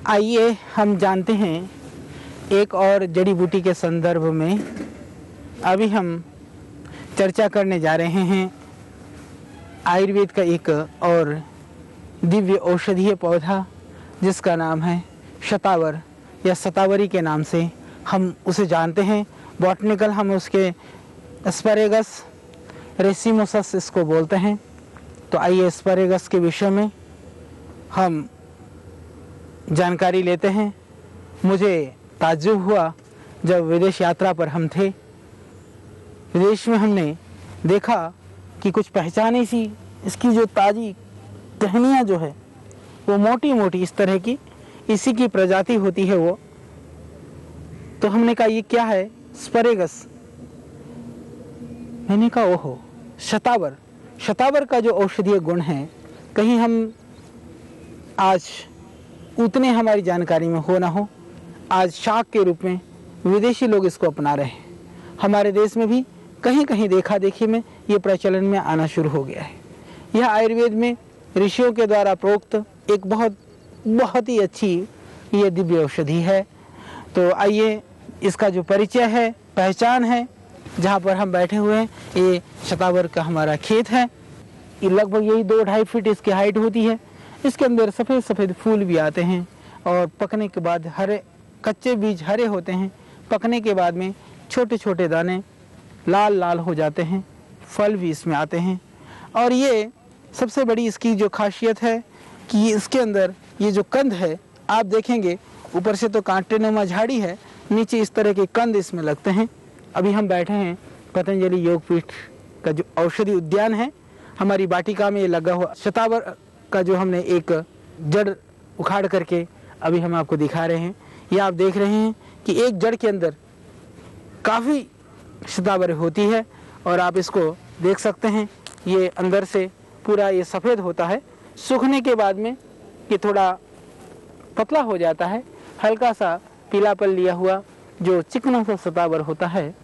आइए हम जानते हैं एक और जड़ी बूटी के संदर्भ में। अभी हम चर्चा करने जा रहे हैं आयुर्वेद का एक और दिव्य औषधीय पौधा जिसका नाम है शतावर या शतावरी के नाम से हम उसे जानते हैं। बॉटनिकल हम उसके एस्पैरेगस रेसिमोसस इसको बोलते हैं। तो आइए एस्पैरेगस के विषय में हम जानकारी लेते हैं। मुझे ताज्जुब हुआ जब विदेश यात्रा पर हम थे, विदेश में हमने देखा कि कुछ पहचानी सी इसकी जो ताज़ी टहनियाँ जो है वो मोटी मोटी इस तरह की इसी की प्रजाति होती है वो। तो हमने कहा ये क्या है? एस्पैरेगस। मैंने कहा ओहो शतावर। शतावर का जो औषधीय गुण है कहीं हम आज उतने हमारी जानकारी में हो ना हो, आज शाक के रूप में विदेशी लोग इसको अपना रहे हैं। हमारे देश में भी कहीं कहीं देखा देखी में ये प्रचलन में आना शुरू हो गया है। यह आयुर्वेद में ऋषियों के द्वारा प्रोक्त एक बहुत ही अच्छी ये दिव्य औषधि है। तो आइए इसका जो परिचय है, पहचान है, जहाँ पर हम बैठे हुए हैं ये शतावर का हमारा खेत है। ये लगभग यही 2-2.5 फीट इसकी हाइट होती है। इसके अंदर सफ़ेद सफ़ेद फूल भी आते हैं और पकने के बाद हरे, कच्चे बीज हरे होते हैं, पकने के बाद में छोटे छोटे दाने लाल लाल हो जाते हैं, फल भी इसमें आते हैं। और ये सबसे बड़ी इसकी जो खासियत है कि इसके अंदर ये जो कंद है आप देखेंगे, ऊपर से तो कांटेनुमा झाड़ी है, नीचे इस तरह के कंद इसमें लगते हैं। अभी हम बैठे हैं पतंजलि योगपीठ का जो औषधि उद्यान है, हमारी वाटिका में ये लगा हुआ शतावर का जो हमने एक जड़ उखाड़ करके अभी हम आपको दिखा रहे हैं। ये आप देख रहे हैं कि एक जड़ के अंदर काफ़ी शतावर होती है और आप इसको देख सकते हैं। ये अंदर से पूरा ये सफ़ेद होता है, सूखने के बाद में ये थोड़ा पतला हो जाता है, हल्का सा पीलापन लिया हुआ जो चिकना सा शतावर होता है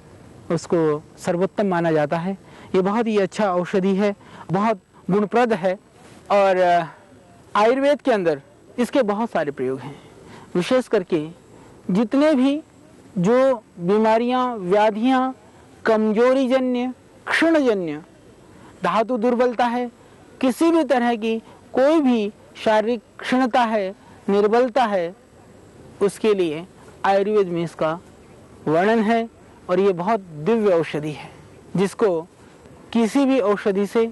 उसको सर्वोत्तम माना जाता है। ये बहुत ही अच्छा औषधि है, बहुत गुणप्रद है और आयुर्वेद के अंदर इसके बहुत सारे प्रयोग हैं। विशेष करके जितने भी जो बीमारियां, व्याधियां, कमजोरी जन्य, क्षीणजन्य, धातु दुर्बलता है, किसी भी तरह की कोई भी शारीरिक क्षीणता है, निर्बलता है, उसके लिए आयुर्वेद में इसका वर्णन है। और ये बहुत दिव्य औषधि है जिसको किसी भी औषधि से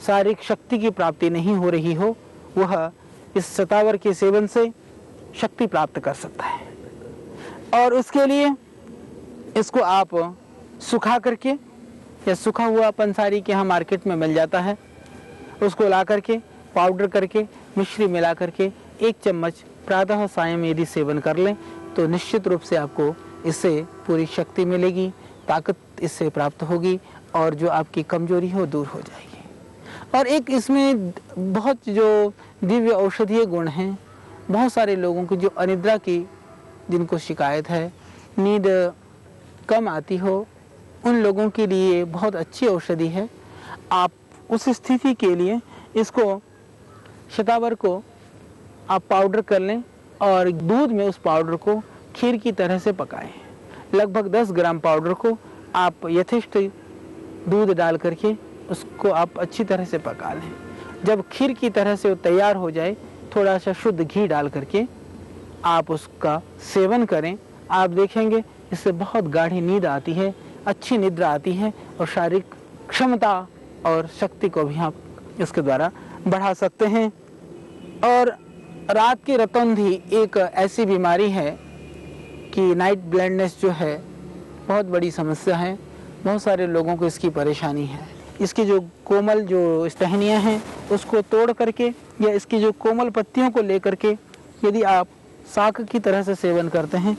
शारीरिक शक्ति की प्राप्ति नहीं हो रही हो, वह इस शतावर के सेवन से शक्ति प्राप्त कर सकता है। और उसके लिए इसको आप सुखा करके या सूखा हुआ पंसारी के यहाँ मार्केट में मिल जाता है, उसको ला करके पाउडर करके मिश्री मिला करके 1 चम्मच प्रातः सायं यदि सेवन कर लें तो निश्चित रूप से आपको इससे पूरी शक्ति मिलेगी, ताकत इससे प्राप्त होगी और जो आपकी कमजोरी हो दूर हो जाएगी। और एक इसमें बहुत जो दिव्य औषधीय गुण हैं, बहुत सारे लोगों को जो अनिद्रा की जिनको शिकायत है, नींद कम आती हो, उन लोगों के लिए बहुत अच्छी औषधि है। आप उस स्थिति के लिए इसको शतावर को आप पाउडर कर लें और दूध में उस पाउडर को खीर की तरह से पकाएं। लगभग 10 ग्राम पाउडर को आप यथेष्ट दूध डाल करके उसको आप अच्छी तरह से पका लें। जब खीर की तरह से वो तैयार हो जाए, थोड़ा सा शुद्ध घी डाल करके आप उसका सेवन करें। आप देखेंगे इससे बहुत गाढ़ी नींद आती है, अच्छी निद्रा आती है और शारीरिक क्षमता और शक्ति को भी आप इसके द्वारा बढ़ा सकते हैं। और रात की रतौंधी एक ऐसी बीमारी है कि नाइट ब्लाइंडनेस जो है बहुत बड़ी समस्या है, बहुत सारे लोगों को इसकी परेशानी है। इसकी जो कोमल जो टहनियाँ हैं उसको तोड़ करके या इसकी जो कोमल पत्तियों को लेकर के यदि आप शाक की तरह से सेवन करते हैं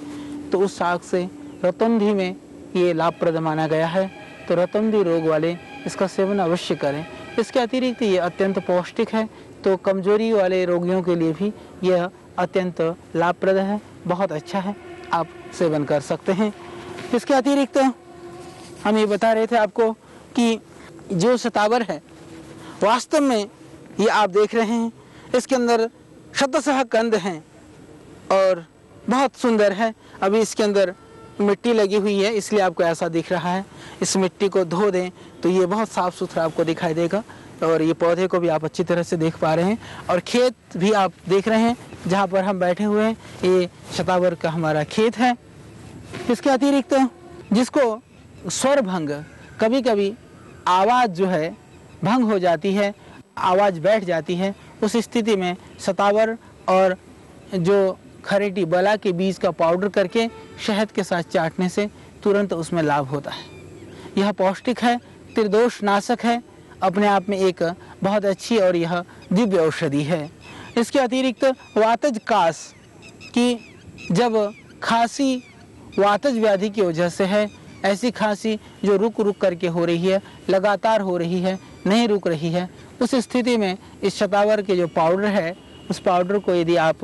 तो उस शाक से रतौंधी में ये लाभप्रद माना गया है। तो रतौंधी रोग वाले इसका सेवन अवश्य करें। इसके अतिरिक्त ये अत्यंत पौष्टिक है, तो कमजोरी वाले रोगियों के लिए भी यह अत्यंत लाभप्रद है, बहुत अच्छा है, आप सेवन कर सकते हैं। इसके अतिरिक्त हम ये बता रहे थे आपको कि जो शतावर है वास्तव में ये आप देख रहे हैं इसके अंदर शतशः कंद हैं और बहुत सुंदर है। अभी इसके अंदर मिट्टी लगी हुई है इसलिए आपको ऐसा दिख रहा है। इस मिट्टी को धो दें तो ये बहुत साफ़ सुथरा आपको दिखाई देगा और ये पौधे को भी आप अच्छी तरह से देख पा रहे हैं। और खेत भी आप देख रहे हैं जहाँ पर हम बैठे हुए हैं, ये शतावर का हमारा खेत है। इसके अतिरिक्त जिसको स्वर भंग, कभी कभी आवाज़ जो है भंग हो जाती है, आवाज़ बैठ जाती है, उस स्थिति में शतावर और जो खरेटी बला के बीज का पाउडर करके शहद के साथ चाटने से तुरंत उसमें लाभ होता है। यह पौष्टिक है, त्रिदोष नाशक है, अपने आप में एक बहुत अच्छी और यह दिव्य औषधि है। इसके अतिरिक्त वातज कास की, जब खांसी वातज व्याधि की वजह से है, ऐसी खांसी जो रुक रुक करके हो रही है, लगातार हो रही है, नहीं रुक रही है, उस स्थिति में इस शतावर के जो पाउडर है उस पाउडर को यदि आप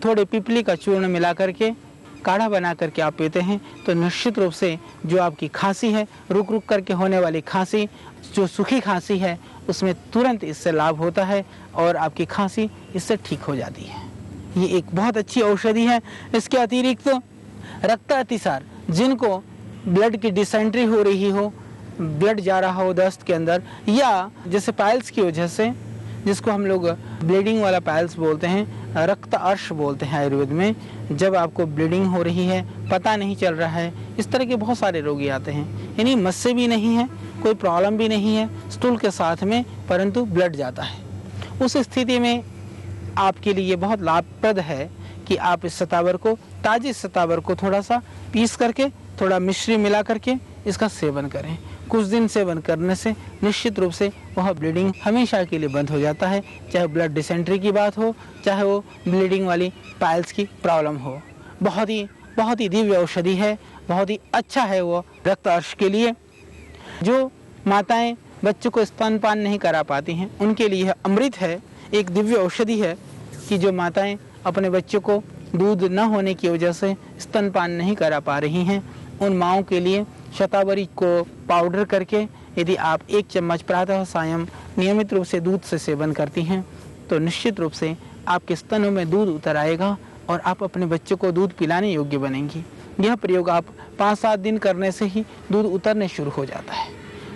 थोड़े पिपली का चूर्ण मिला करके काढ़ा बना करके आप पीते हैं तो निश्चित रूप से जो आपकी खांसी है, रुक रुक करके होने वाली खांसी, जो सूखी खांसी है, उसमें तुरंत इससे लाभ होता है और आपकी खांसी इससे ठीक हो जाती है। ये एक बहुत अच्छी औषधि है। इसके अतिरिक्त रक्त अतिसार, जिनको ब्लड की डिसेंट्री हो रही हो, ब्लड जा रहा हो दस्त के अंदर, या जैसे पाइल्स की वजह से, जिसको हम लोग ब्लीडिंग वाला पाइल्स बोलते हैं, रक्त अर्श बोलते हैं आयुर्वेद में, जब आपको ब्लीडिंग हो रही है, पता नहीं चल रहा है, इस तरह के बहुत सारे रोगी आते हैं। यानी मस्से भी नहीं है, कोई प्रॉब्लम भी नहीं है स्टूल के साथ में, परंतु ब्लड जाता है। उस स्थिति में आपके लिए बहुत लाभप्रद है कि आप इस शतावर को, ताजे शतावर को थोड़ा सा पीस करके, थोड़ा मिश्री मिला करके इसका सेवन करें। कुछ दिन सेवन करने से निश्चित रूप से वह ब्लीडिंग हमेशा के लिए बंद हो जाता है, चाहे ब्लड डिसेंट्री की बात हो, चाहे वो ब्लीडिंग वाली पाइल्स की प्रॉब्लम हो। बहुत ही दिव्य औषधि है, बहुत ही अच्छा है वो रक्त अर्श के लिए। जो माताएं बच्चों को स्तनपान नहीं करा पाती हैं उनके लिए यह अमृत है, एक दिव्य औषधि है कि जो माताएं अपने बच्चों को दूध न होने की वजह से स्तनपान नहीं करा पा रही हैं, उन माओं के लिए शतावरी को पाउडर करके यदि आप 1 चम्मच प्रातः सायं नियमित रूप से दूध से सेवन करती हैं तो निश्चित रूप से आपके स्तनों में दूध उतर आएगा और आप अपने बच्चों को दूध पिलाने योग्य बनेंगी। यह प्रयोग आप 5-7 दिन करने से ही दूध उतरने शुरू हो जाता है।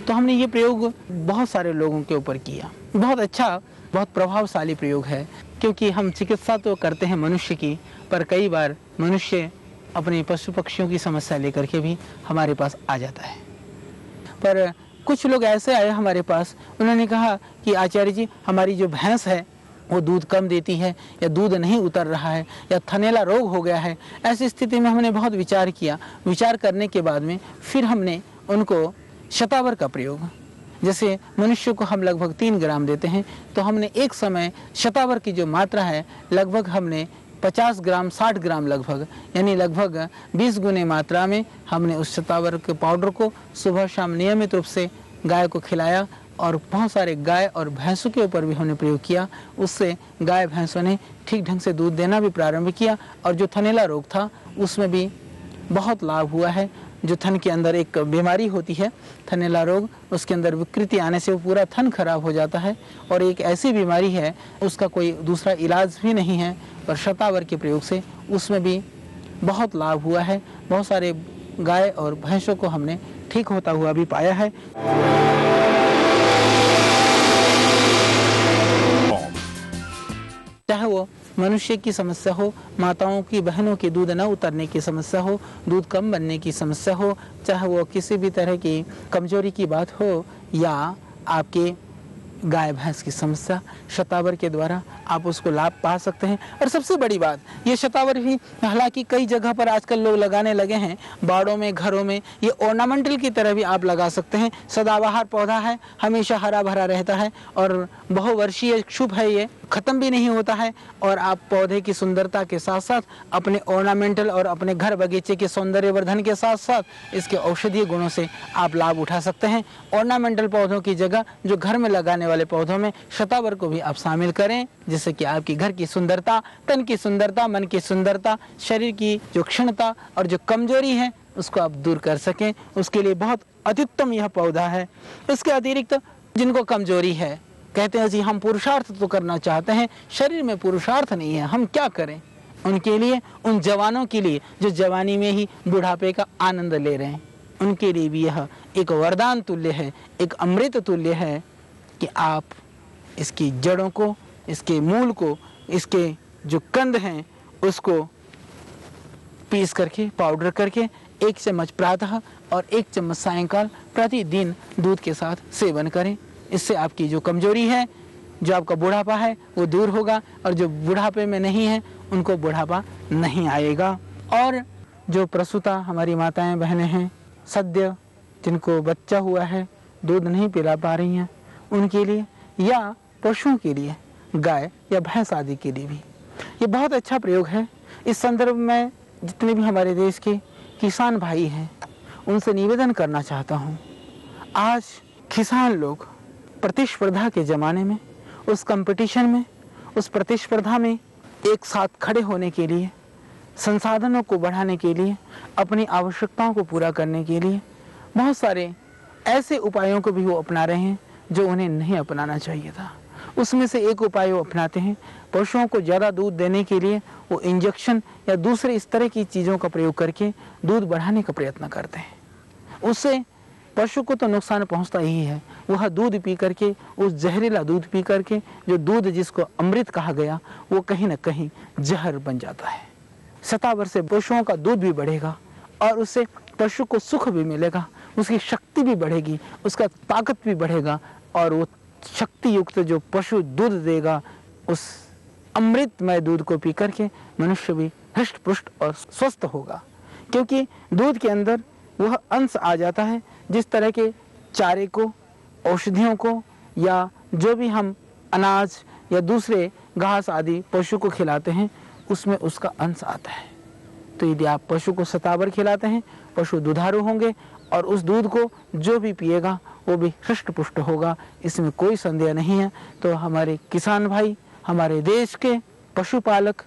तो हमने ये प्रयोग बहुत सारे लोगों के ऊपर किया। बहुत अच्छा, बहुत प्रभावशाली प्रयोग है, क्योंकि हम चिकित्सा तो करते हैं मनुष्य की, पर कई बार मनुष्य अपने पशु पक्षियों की समस्या लेकर के भी हमारे पास आ जाता है। पर कुछ लोग ऐसे आए हमारे पास, उन्होंने कहा कि आचार्य जी, हमारी जो भैंस है वो दूध कम देती है, या दूध नहीं उतर रहा है, या थनेला रोग हो गया है। ऐसी स्थिति में हमने बहुत विचार किया। विचार करने के बाद में फिर हमने उनको शतावर का प्रयोग, जैसे मनुष्य को हम लगभग 3 ग्राम देते हैं, तो हमने एक समय शतावर की जो मात्रा है लगभग हमने 50 ग्राम 60 ग्राम लगभग, यानी लगभग 20 गुने मात्रा में हमने उस शतावर के पाउडर को सुबह शाम नियमित रूप से गाय को खिलाया। और बहुत सारे गाय और भैंसों के ऊपर भी हमने प्रयोग किया। उससे गाय भैंसों ने ठीक ढंग से दूध देना भी प्रारंभ किया और जो थनेला रोग था उसमें भी बहुत लाभ हुआ है। जो थन के अंदर एक बीमारी होती है थनेला रोग, उसके अंदर विकृति आने से वो पूरा थन खराब हो जाता है और एक ऐसी बीमारी है उसका कोई दूसरा इलाज भी नहीं है, पर शतावर के प्रयोग से उसमें भी बहुत लाभ हुआ है। बहुत सारे गाय और भैंसों को हमने ठीक होता हुआ भी पाया है। चाहे वो मनुष्य की समस्या हो, माताओं की, बहनों की दूध न उतरने की समस्या हो, दूध कम बनने की समस्या हो, चाहे वो किसी भी तरह की कमजोरी की बात हो, या आपके गाय भैंस की समस्या, शतावर के द्वारा आप उसको लाभ पा सकते हैं। और सबसे बड़ी बात, ये शतावर भी हालांकि कई जगह पर आजकल लोग लगाने लगे हैं, बाड़ों में, घरों में, ये ऑर्नामेंटल की तरह भी आप लगा सकते हैं। सदाबहार पौधा है, हमेशा हरा भरा रहता है और बहुवर्षीय शुभ है, ये खत्म भी नहीं होता है। और आप पौधे की सुंदरता के साथ साथ अपने ऑर्नामेंटल और अपने घर बगीचे के सौंदर्यवर्धन के साथ साथ इसके औषधीय गुणों से आप लाभ उठा सकते हैं। ऑर्नामेंटल पौधों की जगह जो घर में लगाने वाले पौधों में शतावर को भी आप शामिल करें, जिससे कि आपकी घर की सुंदरता, तन की सुंदरता, मन की सुंदरता, शरीर की जो क्षीणता और जो कमजोरी है उसको आप दूर कर सकें। उसके लिए बहुत अत्युत्तम यह पौधा है। इसके अतिरिक्त जिनको कमजोरी है, कहते हैं जी हम पुरुषार्थ तो करना चाहते हैं, शरीर में पुरुषार्थ नहीं है, हम क्या करें, उनके लिए, उन जवानों के लिए जो जवानी में ही बुढ़ापे का आनंद ले रहे हैं, उनके लिए भी यह एक वरदान तुल्य है, एक अमृत तुल्य है कि आप इसकी जड़ों को, इसके मूल को, इसके जो कंद हैं उसको पीस करके, पाउडर करके 1 चम्मच प्रातः और 1 चम्मच सायंकाल प्रतिदिन दूध के साथ सेवन करें। इससे आपकी जो कमजोरी है, जो आपका बुढ़ापा है वो दूर होगा, और जो बुढ़ापे में नहीं है उनको बुढ़ापा नहीं आएगा। और जो प्रसूता हमारी माताएं बहनें हैं, सद्य जिनको बच्चा हुआ है, दूध नहीं पिला पा रही हैं, उनके लिए या पशुओं के लिए, गाय या भैंस आदि के लिए भी ये बहुत अच्छा प्रयोग है। इस संदर्भ में जितने भी हमारे देश के किसान भाई हैं उनसे निवेदन करना चाहता हूँ। आज किसान लोग प्रतिस्पर्धा के ज़माने में, उस कंपटीशन में, उस प्रतिस्पर्धा में एक साथ खड़े होने के लिए, संसाधनों को बढ़ाने के लिए, अपनी आवश्यकताओं को पूरा करने के लिए बहुत सारे ऐसे उपायों को भी वो अपना रहे हैं जो उन्हें नहीं अपनाना चाहिए था। उसमें से एक उपाय वो अपनाते हैं, पशुओं को ज़्यादा दूध देने के लिए वो इंजेक्शन या दूसरे इस तरह की चीज़ों का प्रयोग करके दूध बढ़ाने का प्रयत्न करते हैं। उससे पशु को तो नुकसान पहुंचता ही है, वह दूध पी करके, उस जहरीला दूध पी करके, जो दूध जिसको अमृत कहा गया, वो कहीं ना कहीं जहर बन जाता है। शतावर से पशुओं का दूध भी बढ़ेगा और उससे पशु को सुख भी मिलेगा, उसकी शक्ति भी बढ़ेगी, उसका ताकत भी बढ़ेगा, और वो शक्ति युक्त जो पशु दूध देगा, उस अमृतमय दूध को पी करके मनुष्य भी हृष्ट पुष्ट और स्वस्थ होगा। क्योंकि दूध के अंदर वह अंश आ जाता है जिस तरह के चारे को, औषधियों को, या जो भी हम अनाज या दूसरे घास आदि पशु को खिलाते हैं, उसमें उसका अंश आता है। तो यदि आप पशु को शतावर खिलाते हैं, पशु दुधारू होंगे और उस दूध को जो भी पिएगा वो भी हृष्ट पुष्ट होगा, इसमें कोई संदेह नहीं है। तो हमारे किसान भाई, हमारे देश के पशुपालक,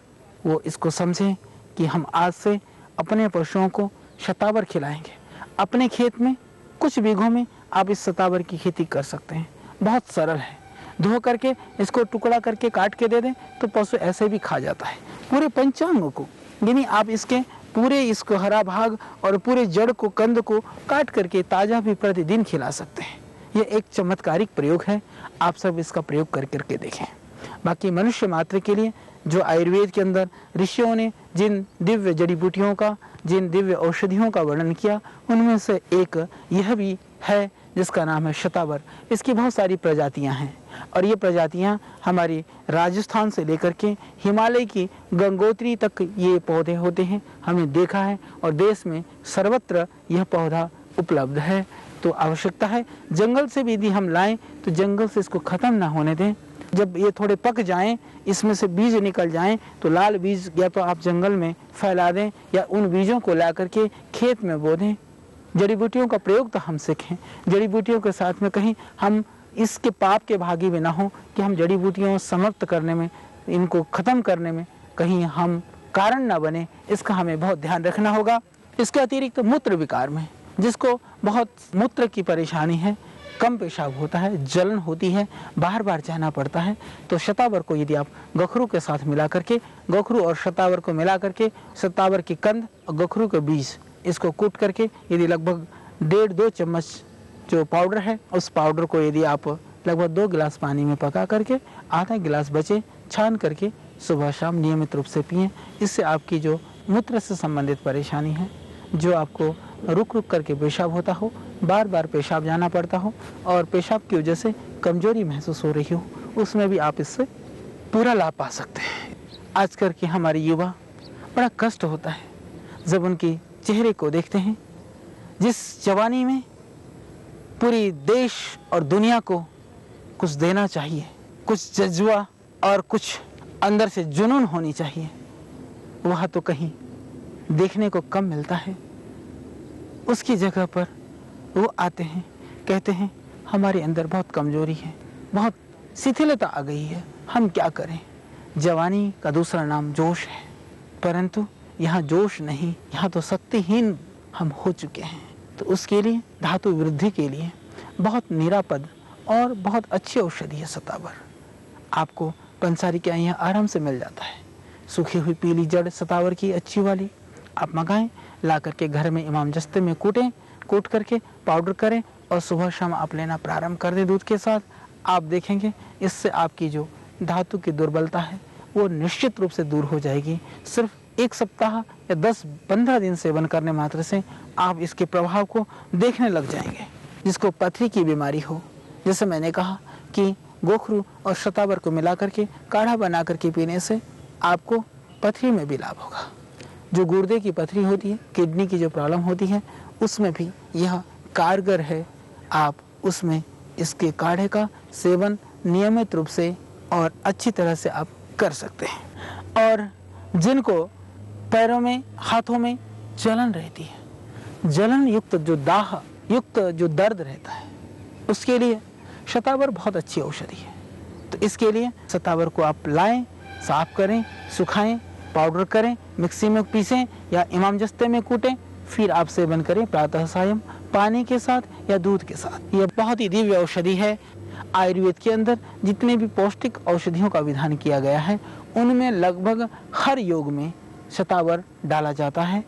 वो इसको समझें कि हम आज से अपने पशुओं को शतावर खिलाएंगे। अपने खेत में कुछ बीघों में आप इस शतावर की खेती कर सकते हैं, बहुत सरल है। धो करके इसको टुकड़ा करके काट के दे दें तो पशु ऐसे भी खा जाता है। पूरे पंचांग को, यानी आप इसके पूरे इसको हरा भाग और पूरे जड़ को, कंद को काट करके ताज़ा भी प्रतिदिन खिला सकते हैं। ये एक चमत्कारिक प्रयोग है, आप सब इसका प्रयोग कर करके देखें। बाकी मनुष्य मात्र के लिए जो आयुर्वेद के अंदर ऋषियों ने जिन दिव्य जड़ी बूटियों का, जिन दिव्य औषधियों का वर्णन किया, उनमें से एक यह भी है जिसका नाम है शतावर। इसकी बहुत सारी प्रजातियां हैं और ये प्रजातियां हमारी राजस्थान से लेकर के हिमालय की गंगोत्री तक ये पौधे होते हैं, हमने देखा है, और देश में सर्वत्र यह पौधा उपलब्ध है। तो आवश्यकता है जंगल से भी यदि हम लाएं तो जंगल से इसको ख़त्म ना होने दें। जब ये थोड़े पक जाएं, इसमें से बीज निकल जाएं, तो लाल बीज या तो आप जंगल में फैला दें या उन बीजों को ला करके खेत में बो दें। जड़ी बूटियों का प्रयोग तो हम सीखें, जड़ी बूटियों के साथ में कहीं हम इसके पाप के भागी भी ना हो कि हम जड़ी बूटियों समाप्त करने में, इनको ख़त्म करने में कहीं हम कारण ना बने, इसका हमें बहुत ध्यान रखना होगा। इसके अतिरिक्त मूत्र विकार में, जिसको बहुत मूत्र की परेशानी है, कम पेशाब होता है, जलन होती है, बार बार जाना पड़ता है, तो शतावर को यदि आप गखरू के साथ मिला करके, गखरू और शतावर को मिला करके, शतावर की कंद और गखरू के बीज इसको कूट करके यदि लगभग 1.5-2 चम्मच जो पाउडर है, उस पाउडर को यदि आप लगभग 2 गिलास पानी में पका करके आधा गिलास बचे छान करके सुबह शाम नियमित रूप से पिएं। इससे आपकी जो मूत्र से संबंधित परेशानी है, जो आपको रुक रुक करके पेशाब होता हो, बार बार पेशाब जाना पड़ता हो और पेशाब की वजह से कमजोरी महसूस हो रही हो, उसमें भी आप इससे पूरा लाभ पा सकते हैं। आजकल के हमारे युवा बड़ा कष्ट होता है जब उनके चेहरे को देखते हैं, जिस जवानी में पूरी देश और दुनिया को कुछ देना चाहिए, कुछ जज्बा और कुछ अंदर से जुनून होनी चाहिए, वह तो कहीं देखने को कम मिलता है। उसकी जगह पर वो आते हैं, कहते हैं हमारे अंदर बहुत कमजोरी है, बहुत शिथिलता आ गई है, हम क्या करें। जवानी का दूसरा नाम जोश है, परंतु यहाँ जोश नहीं, यहाँ तो शक्तिहीन हम हो चुके हैं। तो उसके लिए, धातु वृद्धि के लिए बहुत निरापद और बहुत अच्छी औषधि है शतावर। आपको पंसारी के यहाँ आराम से मिल जाता है। सूखी हुई पीली जड़ शतावर की अच्छी वाली आप मंगाएं, ला करके घर में इमाम जस्ते में कूट करके पाउडर करें और सुबह शाम आप लेना प्रारंभ कर दें दूध के साथ। आप देखेंगे इससे आपकी जो धातु की दुर्बलता है वो निश्चित रूप से दूर हो जाएगी। सिर्फ 1 सप्ताह या 10-15 दिन सेवन करने मात्र से आप इसके प्रभाव को देखने लग जाएंगे। जिसको पथरी की बीमारी हो, जैसे मैंने कहा कि गोखरू और शतावर को मिला करके काढ़ा बना करके पीने से आपको पथरी में भी लाभ होगा। जो गुर्दे की पथरी होती है, किडनी की जो प्रॉब्लम होती है, उसमें भी यह कारगर है। आप उसमें इसके काढ़े का सेवन नियमित रूप से और अच्छी तरह से आप कर सकते हैं। और जिनको पैरों में हाथों में जलन रहती है, जलन युक्त जो दाह युक्त जो दर्द रहता है, उसके लिए शतावर बहुत अच्छी औषधि है। तो इसके लिए शतावर को आप लाएं, साफ करें, सुखाएं, पाउडर करें, मिक्सी में पीसें या इमाम जस्ते में कूटें, फिर आप सेवन करें प्रातः सायं पानी के साथ या दूध के साथ। यह बहुत ही दिव्य औषधि है। आयुर्वेद के अंदर जितने भी पौष्टिक औषधियों का विधान किया गया है उनमें लगभग हर योग में शतावर डाला जाता है,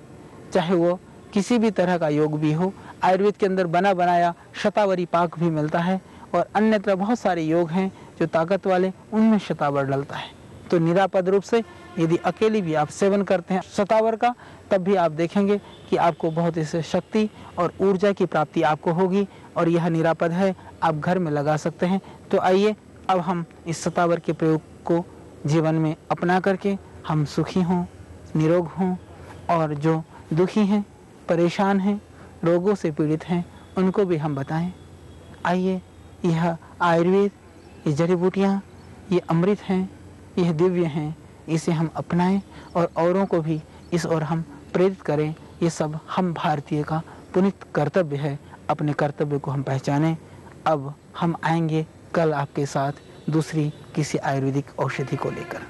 चाहे वो किसी भी तरह का योग भी हो। आयुर्वेद के अंदर बना बनाया शतावरी पाक भी मिलता है और अन्यत्र बहुत सारे योग हैं जो ताकत वाले, उनमें शतावर डलता है। तो निरापद रूप से यदि अकेले भी आप सेवन करते हैं शतावर का, तब भी आप देखेंगे कि आपको बहुत इससे शक्ति और ऊर्जा की प्राप्ति आपको होगी और यह निरापद है, आप घर में लगा सकते हैं। तो आइए अब हम इस शतावर के प्रयोग को जीवन में अपना करके हम सुखी हों, निरोग हों और जो दुखी हैं, परेशान हैं, रोगों से पीड़ित हैं, उनको भी हम बताएं। आइए, यह आयुर्वेद, ये जड़ी बूटियाँ, ये अमृत हैं, यह दिव्य हैं, इसे हम अपनाएं और औरों को भी इस ओर हम प्रेरित करें। ये सब हम भारतीय का पुनीत कर्तव्य है। अपने कर्तव्य को हम पहचानें। अब हम आएंगे कल आपके साथ दूसरी किसी आयुर्वेदिक औषधि को लेकर।